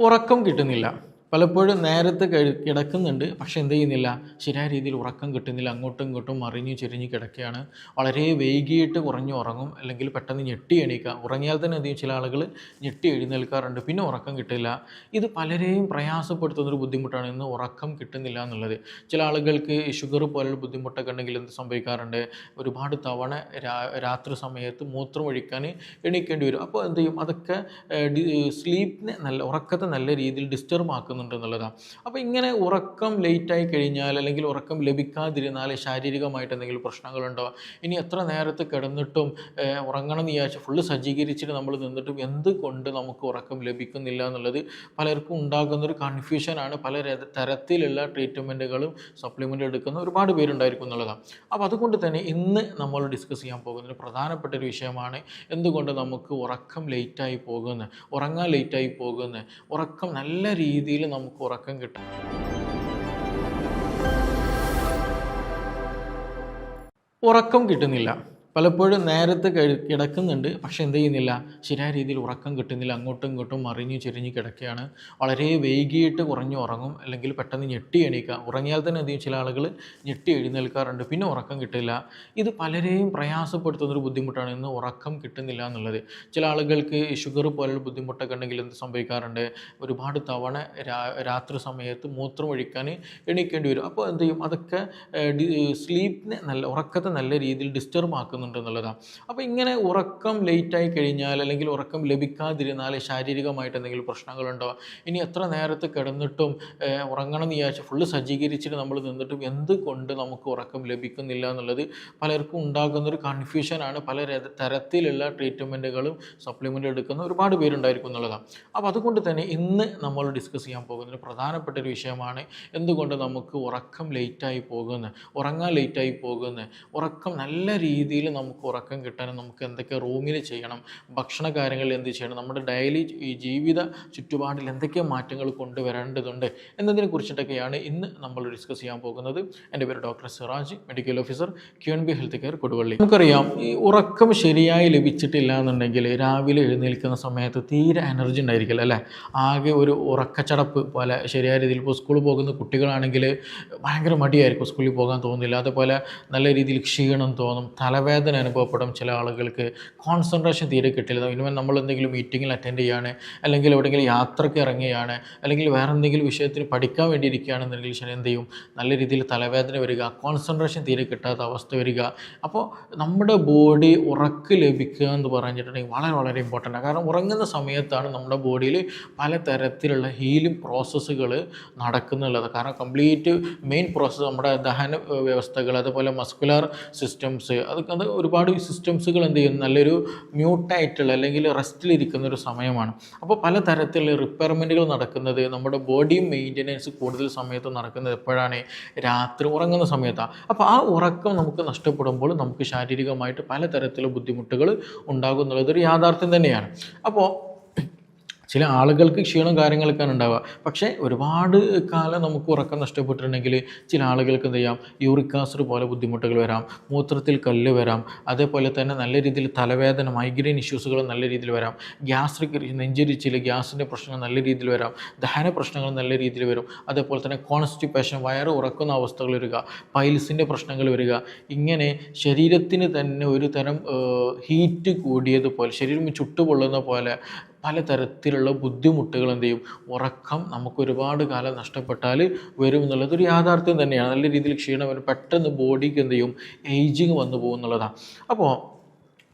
ഉറക്കം കിട്ടുന്നില്ല. പലപ്പോഴും നേരത്തെ കിടക്കുന്നുണ്ട്. പക്ഷേ എന്ത് ചെയ്യുന്നില്ല, ശരിയായ രീതിയിൽ ഉറക്കം കിട്ടുന്നില്ല. അങ്ങോട്ടും ഇങ്ങോട്ടും മറിഞ്ഞ് ചെരിഞ്ഞ് കിടക്കുകയാണ്. വളരെ വൈകിയിട്ട് കുറഞ്ഞ് ഉറങ്ങും, അല്ലെങ്കിൽ പെട്ടെന്ന് ഞെട്ടി എണീക്കുക. ഉറങ്ങിയാൽ തന്നെ എന്ത് ചെയ്യും, ചില ആളുകൾ ഞെട്ടി എഴുന്നേൽക്കാറുണ്ട്, പിന്നെ ഉറക്കം കിട്ടില്ല. ഇത് പലരെയും പ്രയാസപ്പെടുത്തുന്നൊരു ബുദ്ധിമുട്ടാണ്, ഇന്ന് ഉറക്കം കിട്ടുന്നില്ല എന്നുള്ളത്. ചില ആളുകൾക്ക് ഷുഗർ പോലുള്ള ബുദ്ധിമുട്ടൊക്കെ ഉണ്ടെങ്കിൽ എന്ത് സംഭവിക്കാറുണ്ട്, ഒരുപാട് തവണ രാത്രി സമയത്ത് മൂത്രം ഒഴിക്കാൻ എണീക്കേണ്ടി വരും. അപ്പോൾ എന്ത് ചെയ്യും, അതൊക്കെ സ്ലീപ്പിനെ ഉറക്കത്തെ നല്ല രീതിയിൽ ഡിസ്റ്റർബ് ആക്കുന്നുണ്ട് എന്നുള്ളതാണ്. അപ്പോൾ ഇങ്ങനെ ഉറക്കം ലേറ്റായി കഴിഞ്ഞാൽ, അല്ലെങ്കിൽ ഉറക്കം ലഭിക്കാതിരുന്നാൽ ശാരീരികമായിട്ട് എന്തെങ്കിലും പ്രശ്നങ്ങളുണ്ടോ, ഇനി എത്ര നേരത്തെ കിടന്നിട്ടും ഉറങ്ങണം എന്ന് വിചാരിച്ച് ഫുള്ള് സജ്ജീകരിച്ചിട്ട് നമ്മൾ നിന്നിട്ടും എന്തുകൊണ്ട് നമുക്ക് ഉറക്കം ലഭിക്കുന്നില്ല എന്നുള്ളത് പലർക്കും ഉണ്ടാകുന്നൊരു കൺഫ്യൂഷനാണ്. പല തരത്തിലുള്ള ട്രീറ്റ്മെൻറ്റുകളും സപ്ലിമെൻ്റ് എടുക്കുന്ന ഒരുപാട് പേരുണ്ടായിരിക്കും എന്നുള്ളതാണ്. അപ്പോൾ അതുകൊണ്ട് തന്നെ ഇന്ന് നമ്മൾ ഡിസ്കസ് ചെയ്യാൻ പോകുന്ന ഒരു പ്രധാനപ്പെട്ട ഒരു വിഷയമാണ്, എന്തുകൊണ്ട് നമുക്ക് ഉറക്കം ലേറ്റായി പോകുന്നത്, ഉറങ്ങാൻ ലേറ്റായി പോകുന്നത്, ഉറക്കം നല്ല രീതിയിൽ നമുക്ക് ഉറക്കം കിട്ടും. ഉറക്കം കിട്ടുന്നില്ല. പലപ്പോഴും നേരത്തെ കിടക്കുന്നുണ്ട്. പക്ഷേ എന്ത് ചെയ്യുന്നില്ല, ശരിയായ രീതിയിൽ ഉറക്കം കിട്ടുന്നില്ല. അങ്ങോട്ടും ഇങ്ങോട്ടും മറിഞ്ഞ് ചെരിഞ്ഞ് കിടക്കുകയാണ്. വളരെ വൈകിയിട്ട് കുറഞ്ഞ് ഉറങ്ങും, അല്ലെങ്കിൽ പെട്ടെന്ന് ഞെട്ടി എണീക്കുക. ഉറങ്ങിയാൽ തന്നെ എന്ത് ചെയ്യും, ചില ആളുകൾ ഞെട്ടി എഴുന്നേൽക്കാറുണ്ട്, പിന്നെ ഉറക്കം കിട്ടില്ല. ഇത് പലരെയും പ്രയാസപ്പെടുത്തുന്നൊരു ബുദ്ധിമുട്ടാണ്, ഇന്ന് ഉറക്കം കിട്ടുന്നില്ല എന്നുള്ളത്. ചില ആളുകൾക്ക് ഷുഗർ പോലുള്ള ബുദ്ധിമുട്ടൊക്കെ ഉണ്ടെങ്കിൽ എന്ത് സംഭവിക്കാറുണ്ട്, ഒരുപാട് തവണ രാത്രി സമയത്ത് മൂത്രം ഒഴിക്കാൻ എണീക്കേണ്ടി വരും. അപ്പോൾ എന്ത് ചെയ്യും, അതൊക്കെ സ്ലീപ്പിനെ ഉറക്കത്തെ നല്ല രീതിയിൽ ഡിസ്റ്റർബ് ആക്കുന്നുണ്ട് എന്നുള്ളതാണ്. അപ്പോൾ ഇങ്ങനെ ഉറക്കം ലേറ്റായി കഴിഞ്ഞാൽ, അല്ലെങ്കിൽ ഉറക്കം ലഭിക്കാതിരുന്നാൽ ശാരീരികമായിട്ട് എന്തെങ്കിലും പ്രശ്നങ്ങളുണ്ടോ, ഇനി എത്ര നേരത്തെ കിടന്നിട്ടും ഉറങ്ങണം എന്ന് വിചാരിച്ച് ഫുള്ള് സജ്ജീകരിച്ചിട്ട് നമ്മൾ നിന്നിട്ടും എന്തുകൊണ്ട് നമുക്ക് ഉറക്കം ലഭിക്കുന്നില്ല എന്നുള്ളത് പലർക്കും ഉണ്ടാകുന്നൊരു കൺഫ്യൂഷനാണ്. പല തരത്തിലുള്ള ട്രീറ്റ്മെൻറ്റുകളും സപ്ലിമെൻ്റ് എടുക്കുന്ന ഒരുപാട് പേരുണ്ടായിരിക്കും എന്നുള്ളതാണ്. അപ്പോൾ അതുകൊണ്ട് തന്നെ ഇന്ന് നമ്മൾ ഡിസ്കസ് ചെയ്യാൻ പോകുന്ന ഒരു പ്രധാനപ്പെട്ട ഒരു വിഷയമാണ്, എന്തുകൊണ്ട് നമുക്ക് ഉറക്കം ലേറ്റായി പോകുന്നത്, ഉറങ്ങാൻ ലേറ്റായി പോകുന്നത്, ഉറക്കം നല്ല രീതിയിൽ നമുക്ക് ഉറക്കം കിട്ടാനും നമുക്ക് എന്തൊക്കെ റൂമിൽ ചെയ്യണം, ഭക്ഷണ കാര്യങ്ങളിൽ എന്ത് ചെയ്യണം, നമ്മുടെ ഡെയിലി ഈ ജീവിത ചുറ്റുപാടിൽ എന്തൊക്കെ മാറ്റങ്ങൾ കൊണ്ടുവരേണ്ടതുണ്ട് എന്നതിനെ കുറിച്ചിട്ടൊക്കെയാണ് ഇന്ന് നമ്മൾ ഡിസ്കസ് ചെയ്യാൻ പോകുന്നത്. എൻ്റെ പേര് doctor Siraj, medical officer QNB health care Koduvally. നമുക്കറിയാം, ഈ ഉറക്കം ശരിയായി ലഭിച്ചിട്ടില്ല എന്നുണ്ടെങ്കിൽ രാവിലെ എഴുന്നേൽക്കുന്ന സമയത്ത് തീരെ എനർജി ഉണ്ടായിരിക്കില്ല അല്ലേ, ആകെ ഒരു ഉറക്കച്ചടപ്പ് പോലെ. ശരിയായ രീതിയിൽ ഇപ്പോൾ സ്കൂളിൽ പോകുന്ന കുട്ടികളാണെങ്കിൽ ഭയങ്കര മടിയായിരിക്കും, സ്കൂളിൽ പോകാൻ തോന്നുന്നില്ല. അതുപോലെ നല്ല രീതിയിൽ ക്ഷീണം തോന്നും, തലവേദന അനുഭവപ്പെടും. ചില ആളുകൾക്ക് കോൺസെൻട്രേഷൻ തീരെ കിട്ടില്ല. ഇനിവൻ നമ്മൾ എന്തെങ്കിലും മീറ്റിങ്ങിൽ അറ്റൻഡ് ചെയ്യുകയാണ്, അല്ലെങ്കിൽ എവിടെയെങ്കിലും യാത്രയ്ക്ക് ഇറങ്ങുകയാണ്, അല്ലെങ്കിൽ വേറെ എന്തെങ്കിലും വിഷയത്തിന് പഠിക്കാൻ വേണ്ടി ഇരിക്കുകയാണെന്നുണ്ടെങ്കിൽ ശരി എന്ത് ചെയ്യും, നല്ല രീതിയിൽ തലവേദന വരിക, കോൺസെൻട്രേഷൻ തീരെ കിട്ടാത്ത അവസ്ഥ വരിക. അപ്പോൾ നമ്മുടെ ബോഡി ഉറക്ക് ലഭിക്കുക എന്ന് പറഞ്ഞിട്ടുണ്ടെങ്കിൽ വളരെ വളരെ ഇമ്പോർട്ടൻ്റ് ആണ്. കാരണം ഉറങ്ങുന്ന സമയത്താണ് നമ്മുടെ ബോഡിയിൽ പലതരത്തിലുള്ള ഹീലിംഗ് പ്രോസസ്സുകൾ നടക്കുന്നുള്ളത്. കാരണം കംപ്ലീറ്റ് മെയിൻ പ്രോസസ്സ് നമ്മുടെ ദഹന വ്യവസ്ഥകൾ, അതുപോലെ മസ്കുലർ സിസ്റ്റംസ്, അത് ഒരുപാട് സിസ്റ്റംസുകൾ എന്ത് ചെയ്യും, നല്ലൊരു മ്യൂട്ടായിട്ടുള്ള അല്ലെങ്കിൽ റെസ്റ്റിലിരിക്കുന്ന ഒരു സമയമാണ്. അപ്പോൾ പലതരത്തിലുള്ള റിപ്പയർമെൻറ്റുകൾ നടക്കുന്നത്, നമ്മുടെ ബോഡി മെയിൻ്റനൻസ് കൂടുതൽ സമയത്ത് നടക്കുന്നത് എപ്പോഴാണ്, രാത്രി ഉറങ്ങുന്ന സമയത്താണ്. അപ്പോൾ ആ ഉറക്കം നമുക്ക് നഷ്ടപ്പെടുമ്പോൾ നമുക്ക് ശാരീരികമായിട്ട് പലതരത്തിലുള്ള ബുദ്ധിമുട്ടുകൾ ഉണ്ടാകും എന്നുള്ളതൊരു യാഥാർത്ഥ്യം തന്നെയാണ്. അപ്പോൾ ചില ആളുകൾക്ക് ക്ഷീണം കാര്യങ്ങളൊക്കെയാണ് ഉണ്ടാവുക. പക്ഷേ ഒരുപാട് കാലം നമുക്ക് ഉറക്കം നഷ്ടപ്പെട്ടിട്ടുണ്ടെങ്കിൽ ചില ആളുകൾക്ക് എന്ത് ചെയ്യാം, യൂറിക് ആസിഡ് പോലെ ബുദ്ധിമുട്ടുകൾ വരാം, മൂത്രത്തിൽ കല്ല് വരാം, അതേപോലെ തന്നെ നല്ല രീതിയിൽ തലവേദന, മൈഗ്രെയിൻ ഇഷ്യൂസുകൾ നല്ല രീതിയിൽ വരാം, ഗ്യാസ്ട്രിക് നെഞ്ചരിച്ചിൽ ഗ്യാസിൻ്റെ പ്രശ്നങ്ങൾ നല്ല രീതിയിൽ വരാം, ദഹന പ്രശ്നങ്ങൾ നല്ല രീതിയിൽ വരും, അതേപോലെ തന്നെ കോൺസ്റ്റിപ്പേഷൻ, വയറ് ഉറക്കുന്ന അവസ്ഥകൾ വരിക, പൈൽസിൻ്റെ പ്രശ്നങ്ങൾ വരിക. ഇങ്ങനെ ശരീരത്തിന് തന്നെ ഒരു തരം ഹീറ്റ് കൂടിയതുപോലെ, ശരീരം ചുട്ടുപൊള്ളുന്ന പോലെ പലതരത്തിലുള്ള ബുദ്ധിമുട്ടുകൾ എന്ത് ചെയ്യും, ഉറക്കം നമുക്ക് ഒരുപാട് കാലം നഷ്ടപ്പെട്ടാൽ വരും എന്നുള്ളതൊരു യാഥാർത്ഥ്യം തന്നെയാണ്. നല്ല രീതിയിൽ ക്ഷീണം വരും, പെട്ടെന്ന് ബോഡിക്ക് എന്ത് ചെയ്യും, ഏജിങ് വന്നു പോകും എന്നുള്ളതാണ്. അപ്പോൾ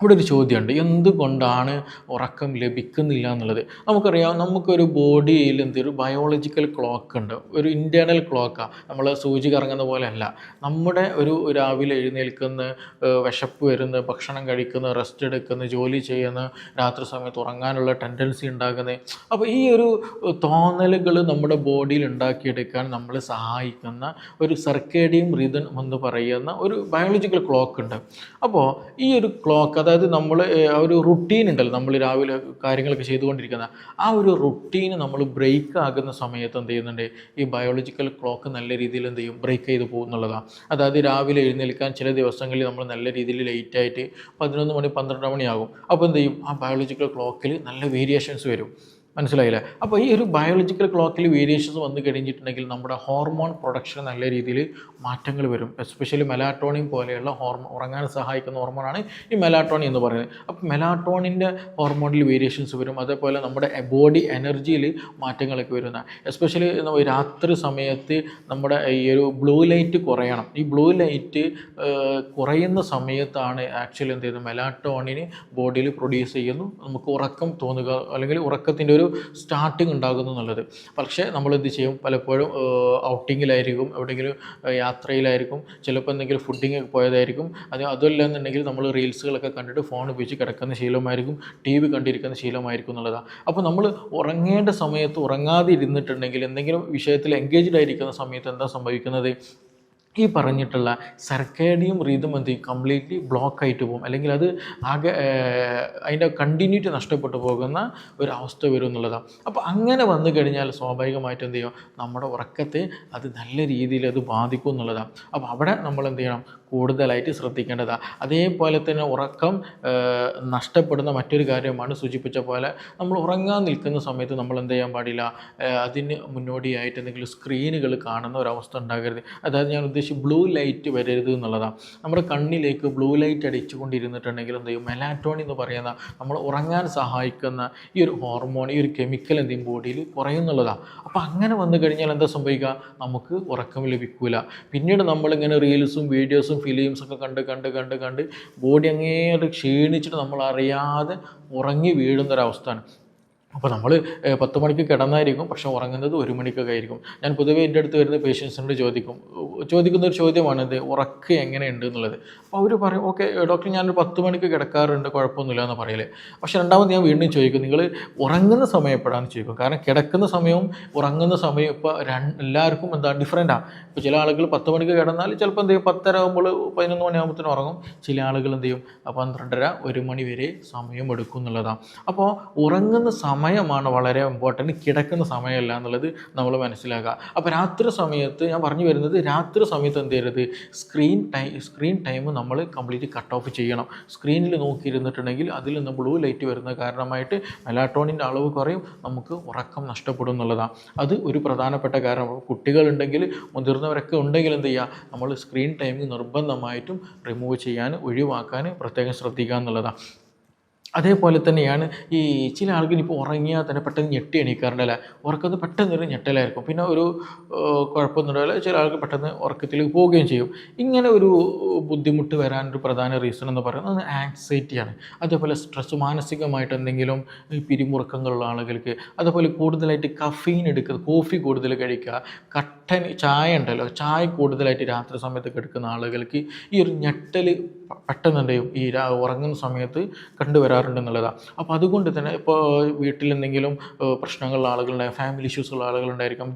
ഇവിടെ ഒരു ചോദ്യമുണ്ട്, എന്തുകൊണ്ടാണ് ഉറക്കം ലഭിക്കുന്നില്ല എന്നുള്ളത്. നമുക്കറിയാം, നമുക്കൊരു ബോഡിയിൽ എന്തൊരു ബയോളജിക്കൽ ക്ലോക്ക് ഉണ്ട്, ഒരു ഇൻറ്റേർണൽ ക്ലോക്കാണ്. നമ്മൾ സൂചി കറങ്ങുന്ന പോലെ അല്ല. നമ്മുടെ ഒരു രാവിലെ എഴുന്നേൽക്കുന്ന, വിശപ്പ് വരുന്ന, ഭക്ഷണം കഴിക്കുന്ന, റെസ്റ്റ് എടുക്കുന്ന, ജോലി ചെയ്യുന്ന, രാത്രി സമയത്ത് ഉറങ്ങാനുള്ള ടെൻഡൻസി ഉണ്ടാകുന്നത്. അപ്പോൾ ഈ ഒരു തോന്നലുകൾ നമ്മുടെ ബോഡിയിൽ ഉണ്ടാക്കിയെടുക്കാൻ നമ്മളെ സഹായിക്കുന്ന ഒരു സർക്കേഡിയം റിതം എന്ന് പറയുന്ന ഒരു ബയോളജിക്കൽ ക്ലോക്ക് ഉണ്ട്. അപ്പോൾ ഈ ഒരു ക്ലോക്ക്, അതായത് നമ്മൾ ആ ഒരു റുട്ടീൻ ഉണ്ടല്ലോ, നമ്മൾ രാവിലെ കാര്യങ്ങളൊക്കെ ചെയ്തുകൊണ്ടിരിക്കുന്ന ആ ഒരു റുട്ടീന് നമ്മൾ ബ്രേക്ക് ആകുന്ന സമയത്ത് എന്ത് ചെയ്യുന്നുണ്ട്, ഈ ബയോളജിക്കൽ ക്ലോക്ക് നല്ല രീതിയിൽ എന്ത് ചെയ്യും, ബ്രേക്ക് ചെയ്ത് പോകുന്നുള്ളതാണ്. അതായത് രാവിലെ എഴുന്നേൽക്കാൻ ചില ദിവസങ്ങളിൽ നമ്മൾ നല്ല രീതിയിൽ ലേറ്റായിട്ട് 11 മണി 12 മണിയാകും. അപ്പോൾ എന്ത് ചെയ്യും, ആ ബയോളജിക്കൽ ക്ലോക്കിൽ നല്ല വേരിയേഷൻസ് വരും. മനസ്സിലായില്ലേ? അപ്പോൾ ഈ ഒരു ബയോളജിക്കൽ ക്ലോക്കിൽ വേരിയേഷൻസ് വന്നു കഴിഞ്ഞിട്ടുണ്ടെങ്കിൽ നമ്മുടെ ഹോർമോൺ പ്രൊഡക്ഷൻ നല്ല രീതിയിൽ മാറ്റങ്ങൾ വരും. എസ്പെഷ്യലി മെലാറ്റോണിൻ പോലെയുള്ള ഉറങ്ങാൻ സഹായിക്കുന്ന ഹോർമോണാണ് ഈ മെലാറ്റോണിൻ എന്ന് പറയുന്നത്. അപ്പോൾ മെലാറ്റോണിൻ്റെ ഹോർമോണിൽ വേരിയേഷൻസ് വരും. അതേപോലെ നമ്മുടെ ബോഡി എനർജിയിൽ മാറ്റങ്ങളൊക്കെ വരുന്ന, എസ്പെഷ്യലി രാത്രി സമയത്ത് നമ്മുടെ ഈ ഒരു ബ്ലൂ ലൈറ്റ് കുറയണം. ഈ ബ്ലൂ ലൈറ്റ് കുറയുന്ന സമയത്താണ് ആക്ച്വലി എന്ത് ചെയ്യുന്നത്, മെലാറ്റോണിന് ബോഡിയിൽ പ്രൊഡ്യൂസ് ചെയ്യുന്നു, നമുക്ക് ഉറക്കം തോന്നുക അല്ലെങ്കിൽ ഉറക്കത്തിൻ്റെ ഒരു സ്റ്റാർട്ടിങ് ഉണ്ടാകുന്നു എന്നുള്ളത്. പക്ഷേ നമ്മൾ എന്ത് ചെയ്യും, പലപ്പോഴും ഔട്ടിങ്ങിലായിരിക്കും, എവിടെയെങ്കിലും യാത്രയിലായിരിക്കും, ചിലപ്പോൾ എന്തെങ്കിലും ഫുഡിങ് പോയതായിരിക്കും, അതല്ല എന്നുണ്ടെങ്കിൽ നമ്മൾ റീൽസുകളൊക്കെ കണ്ടിട്ട് ഫോൺ ഉപയോഗിച്ച് കിടക്കുന്ന ശീലമായിരിക്കും, TV കണ്ടിരിക്കുന്ന ശീലമായിരിക്കും എന്നുള്ളതാണ്. അപ്പോൾ നമ്മൾ ഉറങ്ങേണ്ട സമയത്ത് ഉറങ്ങാതെ ഇരുന്നിട്ടുണ്ടെങ്കിൽ, എന്തെങ്കിലും വിഷയത്തിൽ എൻഗേജ്ഡ് ആയിരിക്കുന്ന സമയത്ത് എന്താ സംഭവിക്കുന്നത്, ഈ പറഞ്ഞിട്ടുള്ള സർക്കേഡിയം റീതം എന്ത് ചെയ്യും, കംപ്ലീറ്റ്ലി ബ്ലോക്ക് ആയിട്ട് പോകും, അല്ലെങ്കിൽ അത് ആകെ അതിൻ്റെ കണ്ടിന്യൂറ്റി നഷ്ടപ്പെട്ടു പോകുന്ന ഒരു അവസ്ഥ വരും എന്നുള്ളതാണ്. അപ്പോൾ അങ്ങനെ വന്നു കഴിഞ്ഞാൽ സ്വാഭാവികമായിട്ടും എന്ത് ചെയ്യും, നമ്മുടെ ഉറക്കത്തെ അത് നല്ല രീതിയിൽ അത് ബാധിക്കും എന്നുള്ളതാണ്. അപ്പോൾ അവിടെ നമ്മൾ എന്ത് ചെയ്യണം, കൂടുതലായിട്ട് ശ്രദ്ധിക്കേണ്ടതാണ്. അതേപോലെ തന്നെ ഉറക്കം നഷ്ടപ്പെടുന്ന മറ്റൊരു കാര്യമാണ് സൂചിപ്പിച്ച പോലെ, നമ്മൾ ഉറങ്ങാൻ നിൽക്കുന്ന സമയത്ത് നമ്മൾ എന്ത് ചെയ്യാൻ പാടില്ല, അതിന് മുന്നോടിയായിട്ട് എന്തെങ്കിലും സ്ക്രീനുകൾ കാണുന്ന ഒരവസ്ഥ ഉണ്ടാകരുത്. അതായത് ഞാൻ ഉദ്ദേശിച്ച് ബ്ലൂ ലൈറ്റ് വരരുത് എന്നുള്ളതാണ്. നമ്മുടെ കണ്ണിലേക്ക് ബ്ലൂ ലൈറ്റ് അടിച്ചുകൊണ്ടിരുന്നിട്ടുണ്ടെങ്കിൽ എന്ത് ചെയ്യും, മെലാറ്റോണിൻ എന്ന് പറയുന്ന നമ്മൾ ഉറങ്ങാൻ സഹായിക്കുന്ന ഈ ഒരു ഹോർമോൺ, ഈ ഒരു കെമിക്കൽ എന്ത് ചെയ്യും, ബോഡിയിൽ കുറയുന്നുള്ളതാണ്. അപ്പോൾ അങ്ങനെ വന്നു കഴിഞ്ഞാൽ എന്താ സംഭവിക്കുക, നമുക്ക് ഉറക്കം ലഭിക്കില്ല. പിന്നീട് നമ്മളിങ്ങനെ റീൽസും വീഡിയോസും ഫിലിംസൊക്കെ കണ്ട് ബോഡി അങ്ങേറെ ക്ഷീണിച്ചിട്ട് നമ്മൾ അറിയാതെ ഉറങ്ങി വീഴുന്നൊരവസ്ഥയാണ്. അപ്പോൾ നമ്മൾ 10 മണിക്ക് കിടന്നായിരിക്കും, പക്ഷേ ഉറങ്ങുന്നത് 1 മണിക്കൊക്കെ ആയിരിക്കും. ഞാൻ പൊതുവേ എൻ്റെ അടുത്ത് വരുന്ന പേഷ്യൻസിനോട് ചോദിക്കുന്ന ഒരു ചോദ്യമാണിത്, ഉറക്കം എങ്ങനെയുണ്ട് എന്നുള്ളത്. അപ്പോൾ അവർ പറയും, ഓക്കെ ഡോക്ടർ, ഞാനൊരു 10 മണിക്ക് കിടക്കാറുണ്ട്, കുഴപ്പമൊന്നുമില്ല എന്ന് പറയലേ. പക്ഷേ രണ്ടാമത് ഞാൻ വീണ്ടും ചോദിക്കും, നിങ്ങൾ ഉറങ്ങുന്ന സമയം എപ്പോഴാണെന്ന് ചോദിക്കും. കാരണം കിടക്കുന്ന സമയവും ഉറങ്ങുന്ന സമയം ഇപ്പോൾ എല്ലാവർക്കും എന്താ ഡിഫറൻറ്റാണ്. ഇപ്പോൾ ചില ആളുകൾ 10 മണിക്ക് കിടന്നാൽ ചിലപ്പോൾ എന്ത് ചെയ്യും, 10:30 ആകുമ്പോൾ 11 മണിയാകുമ്പോഴത്തേനും ഉറങ്ങും. ചില ആളുകൾ എന്ത് ചെയ്യും, 12:30 1 മണി വരെ സമയം എടുക്കും എന്നുള്ളതാണ്. അപ്പോൾ ഉറങ്ങുന്ന സമയമാണ് വളരെ ഇമ്പോർട്ടൻറ്റ്, കിടക്കുന്ന സമയമല്ല എന്നുള്ളത് നമ്മൾ മനസ്സിലാക്കുക. അപ്പോൾ രാത്രി സമയത്ത് ഞാൻ പറഞ്ഞു വരുന്നത്, രാത്രി സമയത്ത് എന്ത് ചെയ്യരുത്, സ്ക്രീൻ ടൈം നമ്മൾ കംപ്ലീറ്റ് കട്ട് ഓഫ് ചെയ്യണം. സ്ക്രീനിൽ നോക്കിയിരുന്നിട്ടുണ്ടെങ്കിൽ അതിൽ നിന്ന് ബ്ലൂ ലൈറ്റ് വരുന്ന കാരണമായിട്ട് മെലാറ്റോണിൻ്റെ അളവ് കുറയും, നമുക്ക് ഉറക്കം നഷ്ടപ്പെടും എന്നുള്ളതാണ്. അത് ഒരു പ്രധാനപ്പെട്ട കാരണം. കുട്ടികളുണ്ടെങ്കിൽ മുതിർന്നവരൊക്കെ ഉണ്ടെങ്കിൽ എന്ത് ചെയ്യുക, നമ്മൾ സ്ക്രീൻ ടൈമിംഗ് നിർബന്ധമായിട്ടും റിമൂവ് ചെയ്യാൻ, ഒഴിവാക്കാൻ പ്രത്യേകം ശ്രദ്ധിക്കുക എന്നുള്ളതാണ്. അതേപോലെ തന്നെയാണ് ഈ ചില ആളുകൾ ഇപ്പോൾ ഉറങ്ങിയാൽ തന്നെ പെട്ടെന്ന് ഞെട്ടി എണീക്കാറുണ്ടല്ലേ, ഉറക്കത്ത് പെട്ടെന്നൊരു ഞെട്ടലായിരിക്കും, പിന്നെ ഒരു കുഴപ്പമൊന്നുമില്ല, ചില ആൾക്ക് പെട്ടെന്ന് ഉറക്കത്തിലേക്ക് പോവുകയും ചെയ്യും. ഇങ്ങനെ ഒരു ബുദ്ധിമുട്ട് വരാനൊരു പ്രധാന റീസൺ എന്ന് പറയുന്നത് ആങ്സൈറ്റിയാണ്. അതേപോലെ സ്ട്രെസ്, മാനസികമായിട്ട് എന്തെങ്കിലും പിരിമുറുക്കങ്ങളുള്ള ആളുകൾക്ക്, അതേപോലെ കൂടുതലായിട്ട് കഫീൻ എടുക്കുക, കോഫി കൂടുതൽ കഴിക്കുക, കട്ടൻ ചായ ഉണ്ടല്ലോ, ചായ കൂടുതലായിട്ട് രാത്രി സമയത്ത് എടുക്കുന്ന ആളുകൾക്ക് ഈ ഒരു ഞെട്ടൽ പെട്ടെന്നുണ്ടെയും ഈ ഉറങ്ങുന്ന സമയത്ത് കണ്ടുവരാറുണ്ടെന്നുള്ളതാണ്. അപ്പോൾ അതുകൊണ്ട് തന്നെ ഇപ്പോൾ വീട്ടിൽ എന്തെങ്കിലും പ്രശ്നങ്ങളുള്ള ആളുകളുണ്ടാകും, ഫാമിലി ഇഷ്യൂസുള്ള ആളുകളുണ്ടായിരിക്കും,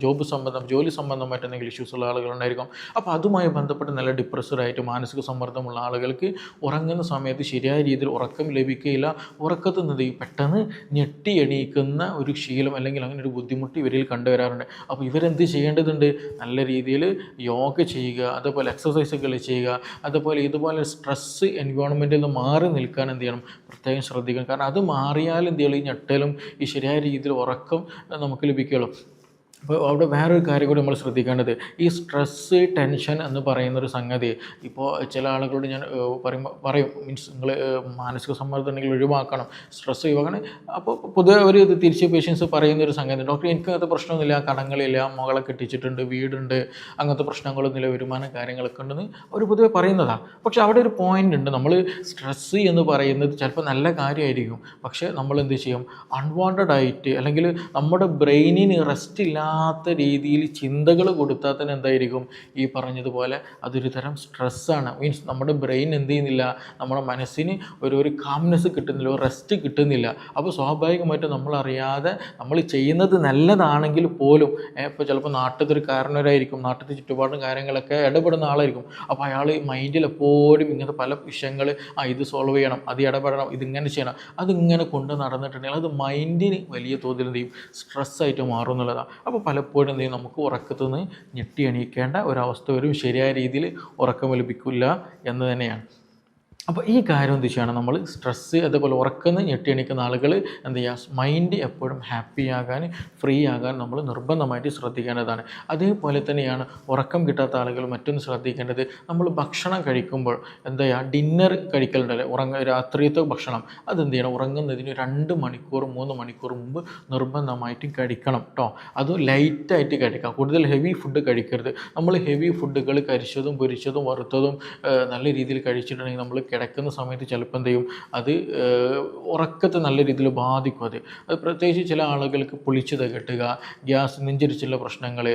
ജോലി സംബന്ധമായിട്ട് എന്തെങ്കിലും ഇഷ്യൂസുള്ള ആളുകളുണ്ടായിരിക്കും. അപ്പോൾ അതുമായി ബന്ധപ്പെട്ട് നല്ല ഡിപ്രസ്ഡായിട്ട് മാനസിക സമ്മർദ്ദമുള്ള ആളുകൾക്ക് ഉറങ്ങുന്ന സമയത്ത് ശരിയായ രീതിയിൽ ഉറക്കം ലഭിക്കുകയില്ല. ഉറക്കത്തിൽ നിന്ന് പെട്ടെന്ന് ഞെട്ടി എണീക്കുന്ന ഒരു ശീലം അല്ലെങ്കിൽ അങ്ങനെ ഒരു ബുദ്ധിമുട്ട് ഇവരിൽ കണ്ടുവരാറുണ്ട്. അപ്പോൾ ഇവരെന്ത് ചെയ്യേണ്ടതുണ്ട്, നല്ല രീതിയിൽ യോഗ ചെയ്യുക, അതേപോലെ എക്സസൈസുകൾ ചെയ്യുക, അതേപോലെ ഇതുപോലെ സ്ട്രെസ് എൻവയോൺമെൻറ്റിൽ നിന്ന് മാറി നിൽക്കാൻ എന്ത് ചെയ്യണം, പ്രത്യേകം ശ്രദ്ധിക്കണം. കാരണം അത് മാറിയാൽ എന്ത് ചെയ്യണം, ഈ ഞെട്ടലും ഈ ശരിയായ രീതിയിൽ ഉറക്കം നമുക്ക് ലഭിക്കുകയുള്ളൂ. അപ്പോൾ അവിടെ വേറൊരു കാര്യം കൂടി നമ്മൾ ശ്രദ്ധിക്കേണ്ടത്, ഈ സ്ട്രെസ്സ്, ടെൻഷൻ എന്ന് പറയുന്നൊരു സംഗതി ഇപ്പോൾ ചില ആളുകളോട് ഞാൻ പറയും മീൻസ് നിങ്ങൾ മാനസിക സമ്മർദ്ദം ഉണ്ടെങ്കിൽ ഒഴിവാക്കണം, സ്ട്രെസ്സ് ഒഴിവാക്കണം. അപ്പോൾ പൊതുവെ ഒരു തിരിച്ച് പേഷ്യൻസ് പറയുന്നൊരു സംഗതി, ഡോക്ടർ എനിക്ക് അങ്ങനത്തെ പ്രശ്നമൊന്നുമില്ല, കടങ്ങളില്ല, മകളെ കെട്ടിച്ചിട്ടുണ്ട്, വീടുണ്ട്, അങ്ങനത്തെ പ്രശ്നങ്ങളൊന്നുമില്ല, വരുമാനം കാര്യങ്ങളൊക്കെ ഉണ്ടെന്ന് അവർ പൊതുവെ പറയുന്നതാണ്. പക്ഷേ അവിടെ ഒരു പോയിൻ്റ് ഉണ്ട്, നമ്മൾ സ്ട്രെസ്സ് എന്ന് പറയുന്നത് ചിലപ്പോൾ നല്ല കാര്യമായിരിക്കും, പക്ഷേ നമ്മൾ എന്ത് ചെയ്യും, അൺവാണ്ടഡ് ആയിട്ട് അല്ലെങ്കിൽ നമ്മുടെ ബ്രെയിനിന് റെസ്റ്റ് ഇല്ലാത്ത രീതിയിൽ ചിന്തകൾ കൊടുത്താൽ തന്നെ എന്തായിരിക്കും, ഈ പറഞ്ഞതുപോലെ അതൊരു തരം സ്ട്രെസ്സാണ്. മീൻസ് നമ്മുടെ ബ്രെയിൻ എന്ത് ചെയ്യുന്നില്ല, നമ്മുടെ മനസ്സിന് ഒരു കാംനെസ് കിട്ടുന്നില്ല, ഒരു റെസ്റ്റ് കിട്ടുന്നില്ല. അപ്പോൾ സ്വാഭാവികമായിട്ടും നമ്മളറിയാതെ നമ്മൾ ചെയ്യുന്നത് നല്ലതാണെങ്കിൽ പോലും, ഇപ്പോൾ ചിലപ്പോൾ നാട്ടിലൊരു കാരണവരായിരിക്കും, നാട്ടിലത്തെ ചുറ്റുപാടും കാര്യങ്ങളൊക്കെ ഇടപെടുന്ന ആളായിരിക്കും. അപ്പോൾ അയാൾ മൈൻഡിൽ എപ്പോഴും ഇങ്ങനത്തെ പല വിഷയങ്ങൾ, ഇത് സോൾവ് ചെയ്യണം, അത് ഇടപെടണം, ഇതിങ്ങനെ ചെയ്യണം, അതിങ്ങനെ കൊണ്ട് നടന്നിട്ടുണ്ടെങ്കിൽ അത് മൈൻഡിന് വലിയ തോതിൽ എന്ത് ചെയ്യും, സ്ട്രെസ്സായിട്ട് മാറും എന്നുള്ളതാണ്. അപ്പോൾ പലപ്പോഴും എന്ത് ചെയ്യും, നമുക്ക് ഉറക്കത്തു നിന്ന് ഞെട്ടി എണീക്കേണ്ട ഒരവസ്ഥ വരും, ശരിയായ രീതിയിൽ ഉറക്കം ലഭിക്കില്ല എന്ന് തന്നെയാണ്. അപ്പോൾ ഈ കാര്യം എന്ത് ചെയ്യണം, നമ്മൾ സ്ട്രെസ്സ് അതേപോലെ ഉറക്കുന്ന ഞെട്ടി എണീക്കുന്ന ആളുകൾ എന്ത് ചെയ്യുക, മൈൻഡ് എപ്പോഴും ഹാപ്പി ആകാൻ ഫ്രീ ആകാൻ നമ്മൾ നിർബന്ധമായിട്ട് ശ്രദ്ധിക്കേണ്ടതാണ്. അതേപോലെ തന്നെയാണ് ഉറക്കം കിട്ടാത്ത ആളുകൾ മറ്റൊന്ന് ശ്രദ്ധിക്കേണ്ടത്, നമ്മൾ ഭക്ഷണം കഴിക്കുമ്പോൾ എന്താ ചെയ്യുക, ഡിന്നർ കഴിക്കലുണ്ടല്ലേ, രാത്രിയത്തെ ഭക്ഷണം അതെന്ത് ചെയ്യണം, ഉറങ്ങുന്നതിന് 2 മണിക്കൂർ 3 മണിക്കൂർ മുമ്പ് നിർബന്ധമായിട്ടും കഴിക്കണം കേട്ടോ. അത് ലൈറ്റായിട്ട് കഴിക്കാം, കൂടുതൽ ഹെവി ഫുഡ് കഴിക്കരുത്. നമ്മൾ ഹെവി ഫുഡുകൾ കരിച്ചതും പൊരിച്ചതും വറുത്തതും നല്ല രീതിയിൽ കഴിച്ചിട്ടുണ്ടെങ്കിൽ നമ്മൾ കിടക്കുന്ന സമയത്ത് ചിലപ്പോൾ എന്ത് ചെയ്യും, അത് ഉറക്കത്തെ നല്ല രീതിയിൽ ബാധിക്കും. അത് പ്രത്യേകിച്ച് ചില ആളുകൾക്ക് പുളിച്ചത് കെട്ടുക, നെഞ്ചരിച്ചുള്ള പ്രശ്നങ്ങൾ,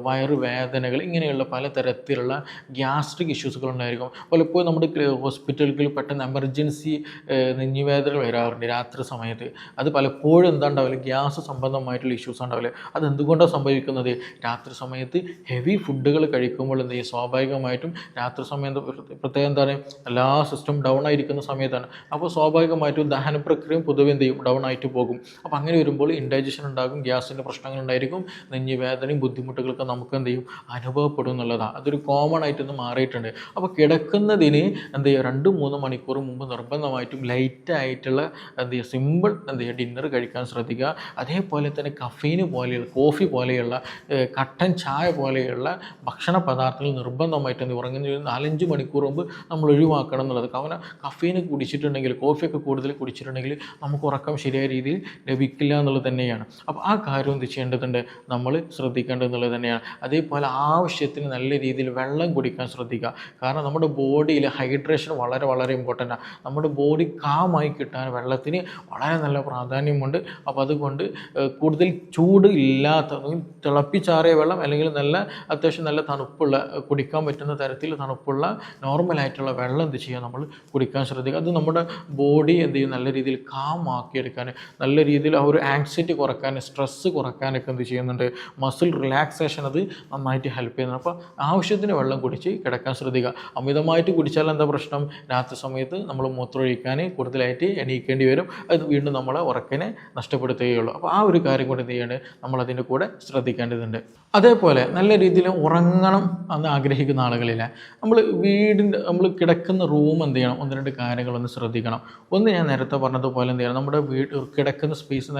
വയറുവേദനകൾ, ഇങ്ങനെയുള്ള പലതരത്തിലുള്ള ഗ്യാസ്ട്രിക് ഇഷ്യൂസുകൾ ഉണ്ടായിരിക്കും. പലപ്പോഴും നമ്മുടെ ഹോസ്പിറ്റലുകളിൽ പെട്ടെന്ന് എമർജൻസി നെഞ്ഞുവേദനകൾ വരാറുണ്ട് രാത്രി സമയത്ത്. അത് പലപ്പോഴും എന്താ ഉണ്ടാവില്ല, ഗ്യാസ് സംബന്ധമായിട്ടുള്ള ഇഷ്യൂസ് ഉണ്ടാവില്ല. അതെന്തുകൊണ്ടാണ് സംഭവിക്കുന്നത്, രാത്രി സമയത്ത് ഹെവി ഫുഡുകൾ കഴിക്കുമ്പോൾ എന്ത് ചെയ്യും, സ്വാഭാവികമായിട്ടും രാത്രി സമയത്ത് പ്രത്യേകം എന്താണ്, എല്ലാ സിസ്റ്റം ഡൗൺ ആയിരിക്കുന്ന സമയത്താണ്. അപ്പോൾ സ്വാഭാവികമായിട്ടും ദഹന പ്രക്രിയയും പൊതുവെ എന്ത് ചെയ്യും, ഡൗൺ ആയിട്ട് പോകും. അപ്പോൾ അങ്ങനെ വരുമ്പോൾ ഇൻഡൈജഷൻ ഉണ്ടാകും, ഗ്യാസിൻ്റെ പ്രശ്നങ്ങൾ ഉണ്ടായിരിക്കും, നെഞ്ഞുവേദനയും ബുദ്ധിമുട്ടുകളൊക്കെ നമുക്ക് എന്ത് ചെയ്യും, അനുഭവപ്പെടും എന്നുള്ളതാണ്. അതൊരു കോമൺ ആയിട്ടൊന്ന് മാറിയിട്ടുണ്ട്. അപ്പോൾ കിടക്കുന്നതിന് എന്ത് ചെയ്യുക, 2-3 മണിക്കൂർ മുമ്പ് നിർബന്ധമായിട്ടും ലൈറ്റായിട്ടുള്ള എന്ത് ചെയ്യുക, സിമ്പിൾ എന്ത് ചെയ്യുക, ഡിന്നർ കഴിക്കാൻ ശ്രദ്ധിക്കുക. അതേപോലെ തന്നെ കഫീന് പോലെയുള്ള, കോഫി പോലെയുള്ള, കട്ടൻ ചായ പോലെയുള്ള ഭക്ഷണ പദാർത്ഥങ്ങൾ നിർബന്ധമായിട്ട് എന്ത് ഉറങ്ങുന്നതിന് 4-5 മണിക്കൂർ മുമ്പ് നമ്മൾ ഒഴിവാക്കണം എന്നുള്ളത്. കാരണം കഫീന് കുടിച്ചിട്ടുണ്ടെങ്കിൽ, കോഫിയൊക്കെ കൂടുതൽ കുടിച്ചിട്ടുണ്ടെങ്കിൽ നമുക്ക് ഉറക്കം ശരിയായ രീതിയിൽ ലഭിക്കില്ല എന്നുള്ളത് തന്നെയാണ്. അപ്പോൾ ആ കാര്യം എന്ത് ചെയ്യേണ്ടതുണ്ട്, നമ്മൾ ശ്രദ്ധിക്കേണ്ടതെന്നുള്ളത് തന്നെയാണ്. അതേപോലെ ആവശ്യത്തിന് നല്ല രീതിയിൽ വെള്ളം കുടിക്കാൻ ശ്രദ്ധിക്കുക. കാരണം നമ്മുടെ ബോഡിയിൽ ഹൈഡ്രേഷൻ വളരെ വളരെ ഇമ്പോർട്ടൻ്റാണ്. നമ്മുടെ ബോഡി കാമായി കിട്ടാൻ വെള്ളത്തിന് വളരെ നല്ല പ്രാധാന്യമുണ്ട്. അപ്പോൾ അതുകൊണ്ട് കൂടുതൽ ചൂട് ഇല്ലാത്ത, തിളപ്പിച്ചാറിയ വെള്ളം അല്ലെങ്കിൽ അത്യാവശ്യം നല്ല തണുപ്പുള്ള, കുടിക്കാൻ പറ്റുന്ന തരത്തിൽ തണുപ്പുള്ള നോർമലായിട്ടുള്ള വെള്ളം എന്ത് ചെയ്യുക, നമ്മൾ കുടിക്കാൻ ശ്രദ്ധിക്കുക. അത് നമ്മുടെ ബോഡി എന്ത് ചെയ്യും, നല്ല രീതിയിൽ കാമാക്കിയെടുക്കാൻ, നല്ല രീതിയിൽ ആ ഒരു ആങ്സൈറ്റി കുറയ്ക്കാൻ, സ്ട്രെസ്സ് കുറയ്ക്കാനൊക്കെ എന്ത് ചെയ്യുന്നുണ്ട്, മസിൽ റിലാക്സേഷൻ അത് നന്നായിട്ട് ഹെൽപ്പ് ചെയ്യുന്നുണ്ട്. അപ്പോൾ ആവശ്യത്തിന് വെള്ളം കുടിച്ച് കിടക്കാൻ ശ്രദ്ധിക്കുക. അമിതമായിട്ട് കുടിച്ചാൽ എന്താ പ്രശ്നം, രാത്രി സമയത്ത് നമ്മൾ മൂത്രമൊഴിക്കാൻ കൂടുതലായിട്ട് എണീക്കേണ്ടി വരും. അത് വീണ്ടും നമ്മളെ ഉറക്കിനെ നഷ്ടപ്പെടുത്തുകയുള്ളൂ. അപ്പോൾ ആ ഒരു കാര്യം കൂടി എന്ത് ചെയ്യേണ്ടത്, നമ്മളതിൻ്റെ കൂടെ ശ്രദ്ധിക്കേണ്ടതുണ്ട്. അതേപോലെ നല്ല രീതിയിൽ ഉറങ്ങണം എന്ന് ആഗ്രഹിക്കുന്ന ആളുകളിൽ നമ്മൾ കിടക്കുന്ന റൂം എന്ത് ചെയ്യണം, 1-2 കാര്യങ്ങളൊന്ന് ശ്രദ്ധിക്കണം. ഒന്ന്, ഞാൻ നേരത്തെ പറഞ്ഞതുപോലെ എന്ത് ചെയ്യണം, നമ്മുടെ കിടക്കുന്ന സ്പേസ്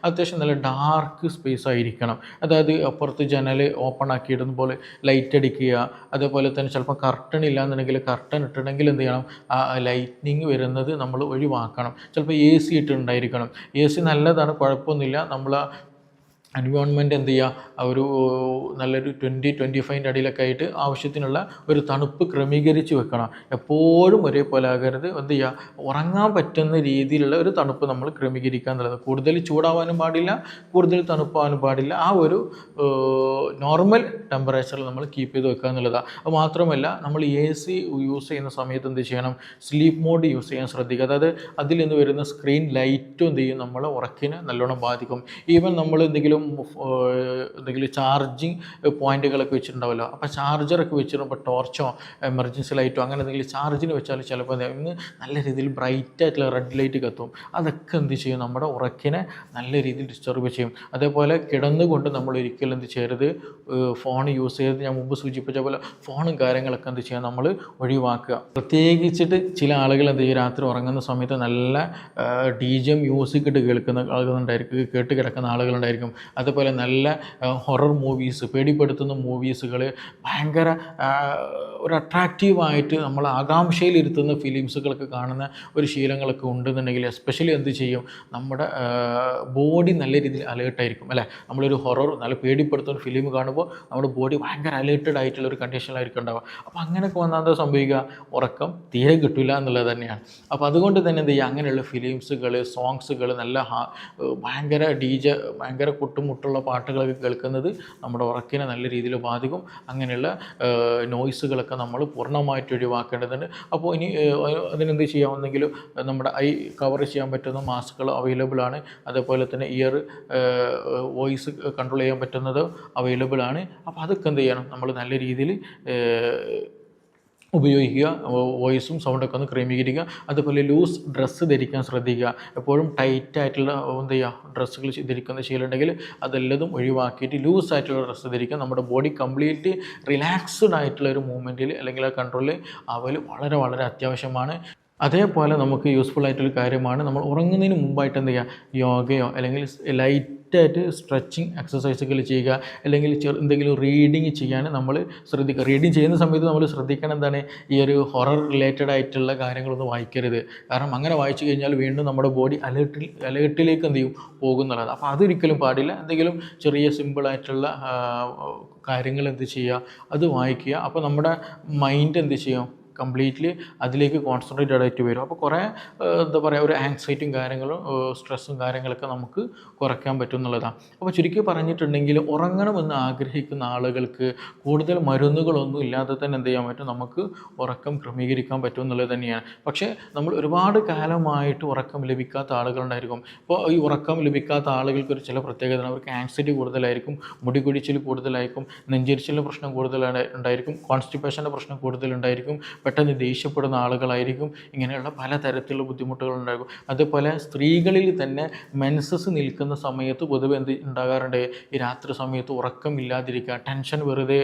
അത്യാവശ്യം നല്ല ഡാർക്ക് സ്പേസ് ആയിരിക്കണം. അതായത് അപ്പുറത്ത് ജനൽ ഓപ്പൺ ആക്കിയിടുന്ന പോലെ ലൈറ്റ് അടിക്കുക. അതേപോലെ തന്നെ ചിലപ്പോൾ കർട്ടൺ ഇല്ലാന്നുണ്ടെങ്കിൽ കർട്ടൺ ഇട്ടിട്ടുണ്ടെങ്കിൽ എന്ത് ചെയ്യണം, ആ ലൈറ്റിനിങ് വരുന്നത് നമ്മൾ ഒഴിവാക്കണം. ചിലപ്പോൾ AC ഇട്ടുണ്ടായിരിക്കണം. AC നല്ലതാണ്, കുഴപ്പമൊന്നുമില്ല. നമ്മൾ എൻവയോൺമെൻറ്റ് എന്ത് ചെയ്യുക, ഒരു നല്ലൊരു 20-25 അടിയിലൊക്കെ ആയിട്ട് ആവശ്യത്തിനുള്ള ഒരു തണുപ്പ് ക്രമീകരിച്ച് വെക്കണം. എപ്പോഴും ഒരേപോലെ ആകരുത്. എന്ത് ചെയ്യുക, ഉറങ്ങാൻ പറ്റുന്ന രീതിയിലുള്ള ഒരു തണുപ്പ് നമ്മൾ ക്രമീകരിക്കുക എന്നുള്ളത്. കൂടുതൽ ചൂടാവാനും പാടില്ല, കൂടുതൽ തണുപ്പാവാനും പാടില്ല. ആ ഒരു നോർമൽ ടെമ്പറേച്ചറിൽ നമ്മൾ കീപ്പ് ചെയ്ത് വെക്കുക എന്നുള്ളതാണ്. അത് മാത്രമല്ല, നമ്മൾ AC യൂസ് ചെയ്യുന്ന സമയത്ത് എന്ത് ചെയ്യണം, സ്ലീപ്പ് മോഡ് യൂസ് ചെയ്യാൻ ശ്രദ്ധിക്കുക. അതായത് അതിൽ നിന്ന് വരുന്ന സ്ക്രീൻ ലൈറ്റും എന്ത് ചെയ്യും, നമ്മളെ ഉറക്കിനെ നല്ലോണം ബാധിക്കും. ഈവൻ നമ്മൾ എന്തെങ്കിലും ചാർജിങ് പോയിന്റുകളൊക്കെ വെച്ചിട്ടുണ്ടാവുമല്ലോ, അപ്പോൾ ചാർജറൊക്കെ വെച്ചിട്ടുമ്പോൾ ടോർച്ചോ എമർജൻസി ലൈറ്റോ അങ്ങനെ എന്തെങ്കിലും ചാർജിന് വെച്ചാൽ ചിലപ്പോൾ ഇന്ന് നല്ല രീതിയിൽ ബ്രൈറ്റ് ആയിട്ടുള്ള റെഡ് ലൈറ്റ് കത്തും. അതൊക്കെ എന്ത് ചെയ്യും, നമ്മുടെ ഉറക്കിനെ നല്ല രീതിയിൽ ഡിസ്റ്റർബ് ചെയ്യും. അതേപോലെ കിടന്നുകൊണ്ട് നമ്മൾ ഒരിക്കലും എന്ത് ചെയ്യരുത്, ഫോൺ യൂസ് ചെയ്ത്, ഞാൻ മുമ്പ് സൂചിപ്പിച്ച പോലെ ഫോണും കാര്യങ്ങളൊക്കെ എന്ത് ചെയ്യുക, നമ്മൾ ഒഴിവാക്കുക. പ്രത്യേകിച്ചിട്ട് ചില ആളുകൾ എന്ത് ചെയ്യും, രാത്രി ഉറങ്ങുന്ന സമയത്ത് നല്ല DJ മ്യൂസിക് ഇട്ട് കേൾക്കുന്ന ആളുകളുണ്ടായിരിക്കും, കേട്ട് കിടക്കുന്ന ആളുകളുണ്ടായിരിക്കും. അതുപോലെ നല്ല ഹൊറർ മൂവീസ്, പേടിപ്പെടുത്തുന്ന മൂവീസുകൾ, ഭയങ്കര ഒരു അട്രാക്റ്റീവായിട്ട് നമ്മൾ ആകാംക്ഷയിലിരുത്തുന്ന ഫിലിംസുകളൊക്കെ കാണുന്ന ഒരു ശീലങ്ങളൊക്കെ ഉണ്ടെന്നുണ്ടെങ്കിൽ എസ്പെഷ്യലി എന്ത് ചെയ്യും, നമ്മുടെ ബോഡി നല്ല രീതിയിൽ അലേർട്ടായിരിക്കും അല്ലേ. നമ്മളൊരു ഹൊറർ നല്ല പേടിപ്പെടുത്തുന്ന ഫിലിം കാണുമ്പോൾ നമ്മുടെ ബോഡി ഭയങ്കര അലേർട്ടഡ് ആയിട്ടുള്ള ഒരു കണ്ടീഷനിലായിരിക്കും ഉണ്ടാവുക. അപ്പോൾ അങ്ങനെയൊക്കെ വന്നാൽ എന്താ സംഭവിക്കുക, ഉറക്കം തീരെ കിട്ടില്ല എന്നുള്ളത് തന്നെയാണ്. അപ്പോൾ അതുകൊണ്ട് തന്നെ എന്ത് ചെയ്യുക, അങ്ങനെയുള്ള ഫിലിംസുകൾ, സോങ്സുകൾ, നല്ല ഭയങ്കര DJ, ഭയങ്കര കുട്ടുമുട്ടുള്ള പാട്ടുകളൊക്കെ കേൾക്കുന്നത് നമ്മുടെ ഉറക്കിനെ നല്ല രീതിയിൽ ബാധിക്കും. അങ്ങനെയുള്ള നോയ്സുകളൊക്കെ നമ്മൾ പൂർണ്ണമായിട്ട് ഒഴിവാക്കേണ്ടതുണ്ട്. അപ്പോൾ ഇനി അതിനെന്ത് ചെയ്യാമെന്നെങ്കിലും നമ്മുടെ ഐ കവർ ചെയ്യാൻ പറ്റുന്ന മാസ്കുകൾ അവൈലബിൾ ആണ്. അതേപോലെ തന്നെ ഇയർ വോയിസ് കൺട്രോൾ ചെയ്യാൻ പറ്റുന്നത് അവൈലബിൾ ആണ്. അപ്പോൾ അതൊക്കെ എന്ത് ചെയ്യണം, നമ്മൾ നല്ല രീതിയിൽ ഉപയോഗിക്കുക, വോയിസും സൗണ്ടൊക്കെ ഒന്ന് ക്രമീകരിക്കുക. അതുപോലെ ലൂസ് ഡ്രസ്സ് ധരിക്കാൻ ശ്രദ്ധിക്കുക. എപ്പോഴും ടൈറ്റായിട്ടുള്ള എന്ത് ചെയ്യുക ഡ്രസ്സുകൾ ധരിക്കുന്ന ശീലമുണ്ടെങ്കിൽ അതെല്ലതും ഒഴിവാക്കിയിട്ട് ലൂസായിട്ടുള്ള ഡ്രസ്സ് ധരിക്കുക. നമ്മുടെ ബോഡി കംപ്ലീറ്റ് റിലാക്സ്ഡ് ആയിട്ടുള്ള ഒരു മൂവ്മെൻറ്റിൽ അല്ലെങ്കിൽ ആ കൺട്രോളിൽ ആവൽ വളരെ വളരെ അത്യാവശ്യമാണ്. അതേപോലെ നമുക്ക് യൂസ്ഫുൾ ആയിട്ടുള്ള കാര്യമാണ് നമ്മൾ ഉറങ്ങുന്നതിന് മുമ്പായിട്ട് എന്ത് ചെയ്യുക, യോഗയോ അല്ലെങ്കിൽ ലൈറ്റായിട്ട് സ്ട്രെച്ചിങ് എക്സസൈസുകൾ ചെയ്യുക, അല്ലെങ്കിൽ എന്തെങ്കിലും റീഡിങ് ചെയ്യാൻ നമ്മൾ ശ്രദ്ധിക്കുക. റീഡിങ് ചെയ്യുന്ന സമയത്ത് നമ്മൾ ശ്രദ്ധിക്കണം എന്താണ്, ഈ ഒരു ഹൊറർ റിലേറ്റഡ് ആയിട്ടുള്ള കാര്യങ്ങളൊന്നും വായിക്കരുത്. കാരണം അങ്ങനെ വായിച്ചു കഴിഞ്ഞാൽ വീണ്ടും നമ്മുടെ ബോഡി അലേർട്ടിലേക്ക് എന്ത് ചെയ്യും പോകുന്നുള്ളത്. അപ്പോൾ അതൊരിക്കലും പാടില്ല. എന്തെങ്കിലും ചെറിയ സിമ്പിളായിട്ടുള്ള കാര്യങ്ങൾ എന്ത് ചെയ്യുക, അത് വായിക്കുക. അപ്പോൾ നമ്മുടെ മൈൻഡ് എന്ത് ചെയ്യും, കംപ്ലീറ്റ്ലി അതിലേക്ക് കോൺസെൻട്രേറ്റഡ് ആയിട്ട് വരും. അപ്പോൾ കുറേ എന്താ പറയുക ഒരു ആങ്സൈറ്റിയും കാര്യങ്ങളും സ്ട്രെസ്സും കാര്യങ്ങളൊക്കെ നമുക്ക് കുറയ്ക്കാൻ പറ്റും എന്നുള്ളതാണ്. അപ്പോൾ ചുരുക്കി പറഞ്ഞിട്ടുണ്ടെങ്കിൽ ഉറങ്ങണമെന്ന് ആഗ്രഹിക്കുന്ന ആളുകൾക്ക് കൂടുതൽ മരുന്നുകളൊന്നും ഇല്ലാതെ തന്നെ എന്ത് ചെയ്യാൻ പറ്റും, നമുക്ക് ഉറക്കം ക്രമീകരിക്കാൻ പറ്റും എന്നുള്ളത് തന്നെയാണ്. പക്ഷേ നമ്മൾ ഒരുപാട് കാലമായിട്ട് ഉറക്കം ലഭിക്കാത്ത ആളുകളുണ്ടായിരിക്കും. ഇപ്പോൾ ഈ ഉറക്കം ലഭിക്കാത്ത ആളുകൾക്ക് ഒരു ചില പ്രത്യേകത, അവർക്ക് ആങ്സൈറ്റി കൂടുതലായിരിക്കും, മുടി കൊഴിച്ചിൽ കൂടുതലായിരിക്കും, നെഞ്ചരിച്ചിലിൻ്റെ പ്രശ്നം കൂടുതലുണ്ടായിരിക്കും, കോൺസ്റ്റിപ്പേഷൻ്റെ പ്രശ്നം കൂടുതലുണ്ടായിരിക്കും, പെട്ടെന്ന് ദേഷ്യപ്പെടുന്ന ആളുകളായിരിക്കും. ഇങ്ങനെയുള്ള പലതരത്തിലുള്ള ബുദ്ധിമുട്ടുകളുണ്ടാകും. അതുപോലെ സ്ത്രീകളിൽ തന്നെ മെൻസസ് നിൽക്കുന്ന സമയത്ത് പൊതുവെ എന്ത് ഉണ്ടാകാറുണ്ട്, ഈ രാത്രി സമയത്ത് ഉറക്കമില്ലാതിരിക്കുക, ടെൻഷൻ വെറുതെ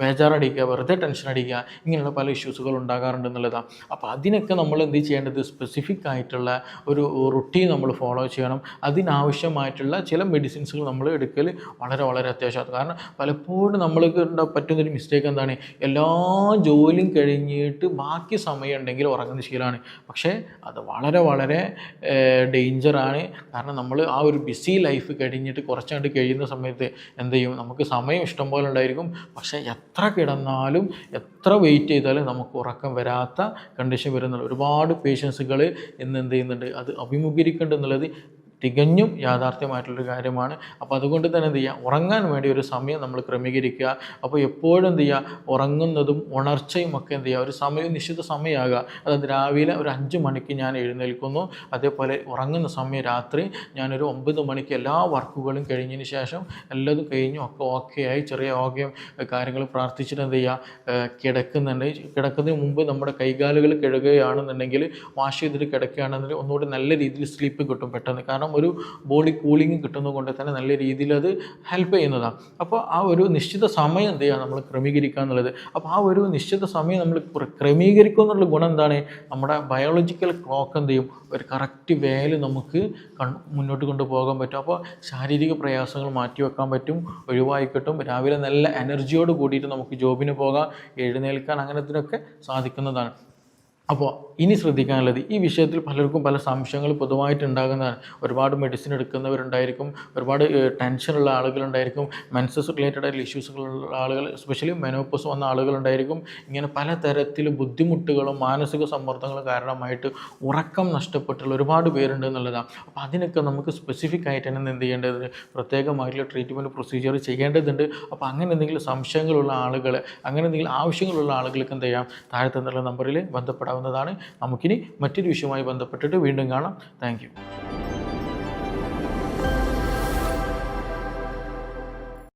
ബേജാറടിക്കുക, വെറുതെ ടെൻഷൻ അടിക്കുക, ഇങ്ങനെയുള്ള പല ഇഷ്യൂസുകൾ ഉണ്ടാകാറുണ്ട് എന്നുള്ളതാണ്. അപ്പോൾ അതിനൊക്കെ നമ്മൾ എന്ത് ചെയ്യേണ്ടത്, സ്പെസിഫിക് ആയിട്ടുള്ള ഒരു റുട്ടീൻ നമ്മൾ ഫോളോ ചെയ്യണം. അതിനാവശ്യമായിട്ടുള്ള ചില മെഡിസിൻസുകൾ നമ്മൾ എടുക്കൽ വളരെ വളരെ അത്യാവശ്യമാണ്. കാരണം പലപ്പോഴും നമ്മൾക്ക് പറ്റുന്നൊരു മിസ്റ്റേക്ക് എന്താണ്, എല്ലാ ജോലിയും കഴിഞ്ഞിട്ട് ബാക്കി സമയം ഉണ്ടെങ്കിൽ ഉറങ്ങുന്ന ശീലമാണ്. പക്ഷേ അത് വളരെ വളരെ ഡേഞ്ചറാണ്. കാരണം നമ്മൾ ആ ഒരു ബിസി ലൈഫ് കഴിഞ്ഞിട്ട് കുറച്ചാണ്ട് കഴിയുന്ന സമയത്ത് എന്ത് ചെയ്യും, നമുക്ക് സമയം ഇഷ്ടം പോലെ ഉണ്ടായിരിക്കും, പക്ഷേ എത്ര കിടന്നാലും എത്ര വെയിറ്റ് ചെയ്താലും നമുക്ക് ഉറക്കം വരാത്ത കണ്ടീഷൻ വരുന്നുണ്ട്. ഒരുപാട് പേഷ്യൻസുകൾ ഇന്ന് എന്ത് ചെയ്യുന്നുണ്ട്, അത് അഭിമുഖീകരിക്കേണ്ടതെന്നുള്ളത് തികഞ്ഞും യാഥാർത്ഥ്യമായിട്ടുള്ളൊരു കാര്യമാണ്. അപ്പോൾ അതുകൊണ്ട് തന്നെ എന്ത് ചെയ്യുക, ഉറങ്ങാൻ വേണ്ടി ഒരു സമയം നമ്മൾ ക്രമീകരിക്കുക. അപ്പോൾ എപ്പോഴും എന്ത് ചെയ്യുക, ഉറങ്ങുന്നതും ഉണർച്ചയും ഒക്കെ എന്ത് ചെയ്യുക, ഒരു സമയം നിശ്ചിത സമയമാകുക. അതായത് രാവിലെ ഒരു 5 മണിക്ക് ഞാൻ എഴുന്നേൽക്കുന്നു, അതേപോലെ ഉറങ്ങുന്ന സമയം രാത്രി ഞാനൊരു 9 മണിക്ക് എല്ലാ വർക്കുകളും കഴിഞ്ഞതിന് ശേഷം എല്ലതും കഴിഞ്ഞും ഒക്കെ ഓക്കെ ആയി ചെറിയ യോഗയും കാര്യങ്ങൾ പ്രാർത്ഥിച്ചിട്ട് എന്ത് ചെയ്യുക, കിടക്കുന്നതിന് മുമ്പ് നമ്മുടെ കൈകാലുകൾ കഴുകുകയാണെന്നുണ്ടെങ്കിൽ, വാഷ് ചെയ്തിട്ട് കിടക്കുകയാണെന്നുണ്ടെങ്കിൽ ഒന്നുകൂടി നല്ല രീതിയിൽ സ്ലീപ്പ് കിട്ടും പെട്ടെന്ന്. കാരണം ഒരു ബോഡി കൂളിംഗ് കിട്ടുന്നത് കൊണ്ട് തന്നെ നല്ല രീതിയിൽ അത് ഹെൽപ്പ് ചെയ്യുന്നതാണ്. അപ്പോൾ ആ ഒരു നിശ്ചിത സമയം എന്ത് ചെയ്യുക, നമ്മൾ ക്രമീകരിക്കുക എന്നുള്ളത്. അപ്പോൾ ആ ഒരു നിശ്ചിത സമയം നമ്മൾ ക്രമീകരിക്കുക എന്നുള്ള ഗുണം എന്താണ്, നമ്മുടെ ബയോളജിക്കൽ ക്ലോക്ക് എന്ത് ചെയ്യും, ഒരു കറക്റ്റ് വേയിൽ നമുക്ക് മുന്നോട്ട് കൊണ്ടുപോകാൻ പറ്റും. അപ്പോൾ ശാരീരിക പ്രയാസങ്ങൾ മാറ്റി വെക്കാൻ പറ്റും, ഒഴിവായി കിട്ടും. രാവിലെ നല്ല എനർജിയോട് കൂടിയിട്ട് നമുക്ക് ജോബിന് പോകാം, എഴുന്നേൽക്കാൻ അങ്ങനത്തിനൊക്കെ സാധിക്കുന്നതാണ്. അപ്പോൾ ഇനി ശ്രദ്ധിക്കാനുള്ളത്, ഈ വിഷയത്തിൽ പലർക്കും പല സംശയങ്ങൾ പൊതുവായിട്ട് ഉണ്ടാകുന്നതാണ്. ഒരുപാട് മെഡിസിൻ എടുക്കുന്നവരുണ്ടായിരിക്കും, ഒരുപാട് ടെൻഷനുള്ള ആളുകളുണ്ടായിരിക്കും, മെൻസസ് റിലേറ്റഡ് ആയിട്ടുള്ള ഇഷ്യൂസുകളുള്ള ആളുകൾ, എസ്പെഷ്യലി മെനോപോസ് വന്ന ആളുകളുണ്ടായിരിക്കും. ഇങ്ങനെ പലതരത്തിൽ ബുദ്ധിമുട്ടുകളും മാനസിക സമ്മർദ്ദങ്ങളും കാരണമായിട്ട് ഉറക്കം നഷ്ടപ്പെട്ടുള്ള ഒരുപാട് പേരുണ്ട് എന്നുള്ളതാണ്. അപ്പോൾ അതിനൊക്കെ നമുക്ക് സ്പെസിഫിക് ആയിട്ട് തന്നെ എന്ത് ചെയ്യേണ്ടത്, പ്രത്യേകമായിട്ടുള്ള ട്രീറ്റ്മെൻറ്റ് പ്രൊസീജിയർ ചെയ്യേണ്ടതുണ്ട്. അപ്പോൾ അങ്ങനെ എന്തെങ്കിലും സംശയങ്ങളുള്ള ആളുകൾ, അങ്ങനെ എന്തെങ്കിലും ആവശ്യങ്ങളുള്ള ആളുകൾക്ക് എന്ത് ചെയ്യാം, താഴെ തന്നുള്ള നമ്പറിൽ ബന്ധപ്പെടാവുന്നതാണ്. നമുക്കിനി മറ്റൊരു വിഷയവുമായി ബന്ധപ്പെട്ടിട്ട് വീണ്ടും കാണാം. Thank you.